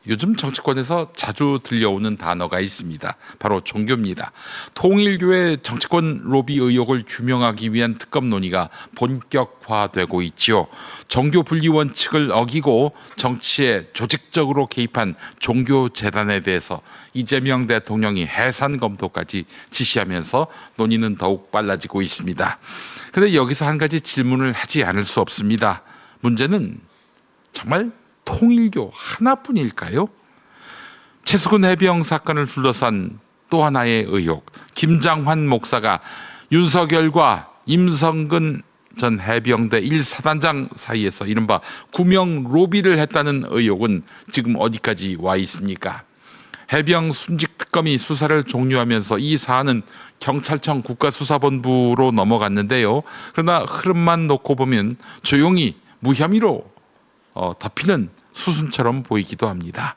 요즘 정치권에서 자주 들려오는 단어가 있습니다. 바로 종교입니다. 통일교의 정치권 로비 의혹을 규명하기 위한 특검 논의가 본격화되고 있지요. 종교 분리 원칙을 어기고 정치에 조직적으로 개입한 종교재단에 대해서 이재명 대통령이 해산 검토까지 지시하면서 논의는 더욱 빨라지고 있습니다. 그런데 여기서 한 가지 질문을 하지 않을 수 없습니다. 문제는 정말 통일교 하나뿐일까요? 최수근 해병 사건을 둘러싼 또 하나의 의혹, 김장환 목사가 윤석열과 임성근 전 해병대 1사단장 사이에서 이른바 구명 로비를 했다는 의혹은 지금 어디까지 와 있습니까? 해병 순직 특검이 수사를 종료하면서 이 사안은 경찰청 국가수사본부로 넘어갔는데요. 그러나 흐름만 놓고 보면 조용히 무혐의로 덮이는 수순처럼 보이기도 합니다.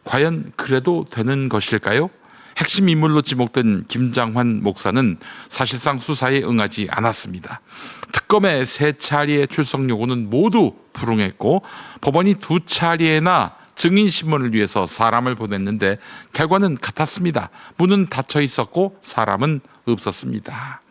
과연 그래도 되는 것일까요? 핵심 인물로 지목된 김장환 목사는 사실상 수사에 응하지 않았습니다. 특검의 3차례의 출석 요구는 모두 불응했고 법원이 2차례나 증인신문을 위해서 사람을 보냈는데 결과는 같았습니다. 문은 닫혀 있었고 사람은 없었습니다.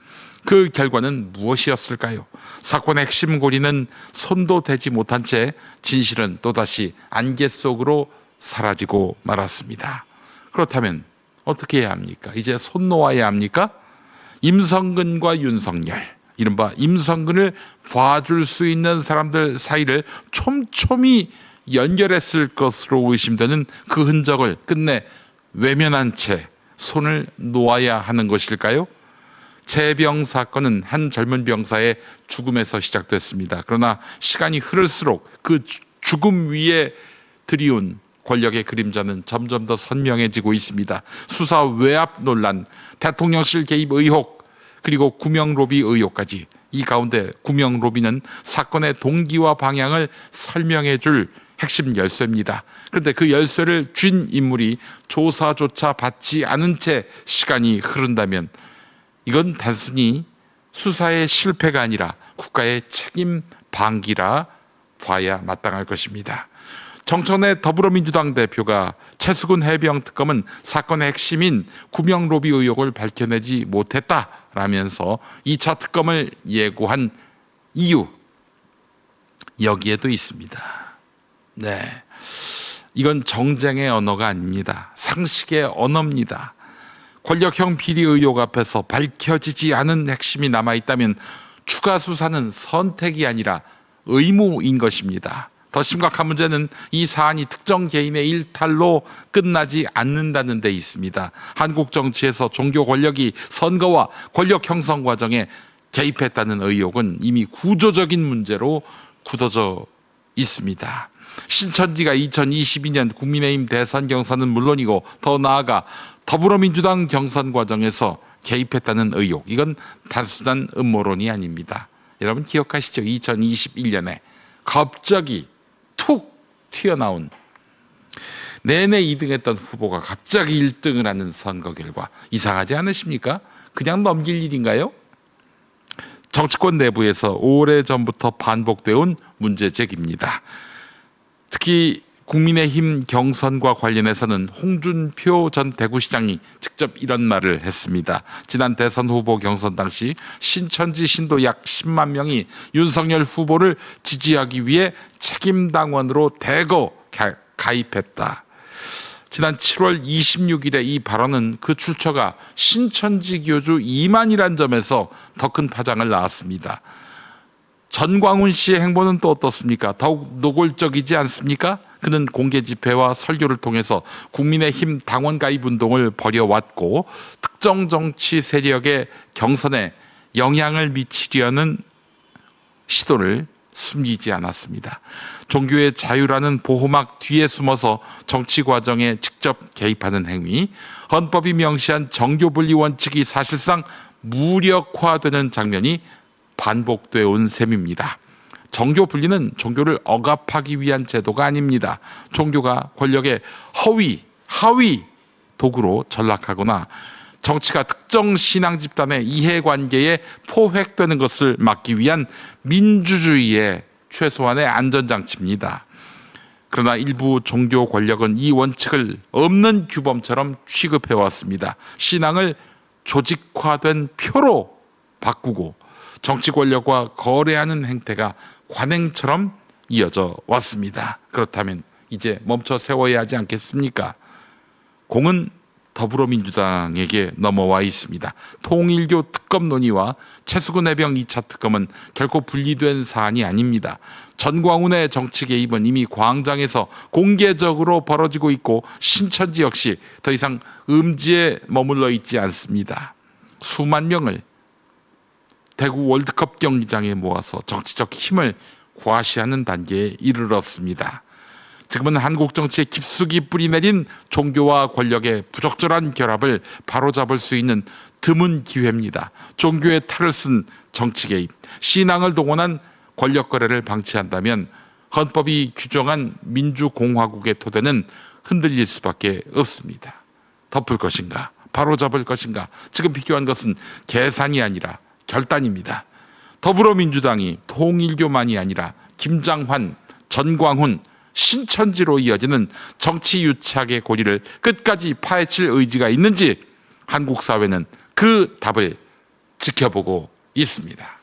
그 결과는 무엇이었을까요? 사건의 핵심 고리는 손도 대지 못한 채 진실은 또다시 안개 속으로 사라지고 말았습니다. 그렇다면 어떻게 해야 합니까? 이제 손 놓아야 합니까? 임성근과 윤석열, 이른바 임성근을 봐줄 수 있는 사람들 사이를 촘촘히 연결했을 것으로 의심되는 그 흔적을 끝내 외면한 채 손을 놓아야 하는 것일까요? 재병 사건은 한 젊은 병사의 죽음에서 시작됐습니다. 그러나 시간이 흐를수록 그 죽음 위에 드리운 권력의 그림자는 점점 더 선명해지고 있습니다. 수사 외압 논란, 대통령실 개입 의혹, 그리고 구명로비 의혹까지. 이 가운데 구명로비는 사건의 동기와 방향을 설명해 줄 핵심 열쇠입니다. 그런데 그 열쇠를 쥔 인물이 조사조차 받지 않은 채 시간이 흐른다면 이건 단순히 수사의 실패가 아니라 국가의 책임 방기라 봐야 마땅할 것입니다. 정청래 더불어민주당 대표가 최수근 해병 특검은 사건의 핵심인 구명로비 의혹을 밝혀내지 못했다라면서 2차 특검을 예고한 이유, 여기에도 있습니다. 네, 이건 정쟁의 언어가 아닙니다. 상식의 언어입니다. 권력형 비리 의혹 앞에서 밝혀지지 않은 핵심이 남아있다면 추가 수사는 선택이 아니라 의무인 것입니다. 더 심각한 문제는 이 사안이 특정 개인의 일탈로 끝나지 않는다는 데 있습니다. 한국 정치에서 종교 권력이 선거와 권력 형성 과정에 개입했다는 의혹은 이미 구조적인 문제로 굳어져 있습니다. 신천지가 2022년 국민의힘 대선 경선은 물론이고 더 나아가 더불어민주당 경선 과정에서 개입했다는 의혹, 이건 단순한 음모론이 아닙니다. 여러분 기억하시죠? 2021년에 갑자기 툭 튀어나온 내내 2등했던 후보가 갑자기 1등을 하는 선거 결과, 이상하지 않으십니까? 그냥 넘길 일인가요? 정치권 내부에서 오래전부터 반복되어 온 문제 제기입니다. 특히 국민의힘 경선과 관련해서는 홍준표 전 대구시장이 직접 이런 말을 했습니다. 지난 대선 후보 경선 당시 신천지 신도 약 10만 명이 윤석열 후보를 지지하기 위해 책임당원으로 대거 가입했다. 지난 7월 26일에 이 발언은 그 출처가 신천지 교주 이만희란 점에서 더 큰 파장을 낳았습니다. 전광훈 씨의 행보는 또 어떻습니까? 더욱 노골적이지 않습니까? 그는 공개 집회와 설교를 통해서 국민의힘 당원 가입 운동을 벌여왔고 특정 정치 세력의 경선에 영향을 미치려는 시도를 숨기지 않았습니다. 종교의 자유라는 보호막 뒤에 숨어서 정치 과정에 직접 개입하는 행위, 헌법이 명시한 정교 분리 원칙이 사실상 무력화되는 장면이 반복되어 온 셈입니다. 정교 분리는 종교를 억압하기 위한 제도가 아닙니다. 종교가 권력의 하위 도구로 전락하거나 정치가 특정 신앙 집단의 이해관계에 포획되는 것을 막기 위한 민주주의의 최소한의 안전장치입니다. 그러나 일부 종교 권력은 이 원칙을 없는 규범처럼 취급해 왔습니다. 신앙을 조직화된 표로 바꾸고 정치 권력과 거래하는 행태가 관행처럼 이어져 왔습니다. 그렇다면 이제 멈춰 세워야 하지 않겠습니까? 공은 더불어민주당에게 넘어와 있습니다. 통일교 특검 논의와 최수근 해병 2차 특검은 결코 분리된 사안이 아닙니다. 전광훈의 정치 개입은 이미 광장에서 공개적으로 벌어지고 있고 신천지 역시 더 이상 음지에 머물러 있지 않습니다. 수만 명을 대구 월드컵 경기장에 모아서 정치적 힘을 과시하는 단계에 이르렀습니다. 지금은 한국 정치에 깊숙이 뿌리내린 종교와 권력의 부적절한 결합을 바로잡을 수 있는 드문 기회입니다. 종교의 탈을 쓴 정치 개입, 신앙을 동원한 권력 거래를 방치한다면 헌법이 규정한 민주공화국의 토대는 흔들릴 수밖에 없습니다. 덮을 것인가, 바로잡을 것인가, 지금 필요한 것은 계산이 아니라 결단입니다. 더불어민주당이 통일교만이 아니라 김장환, 전광훈, 신천지로 이어지는 정치 유착의 고리를 끝까지 파헤칠 의지가 있는지 한국 사회는 그 답을 지켜보고 있습니다.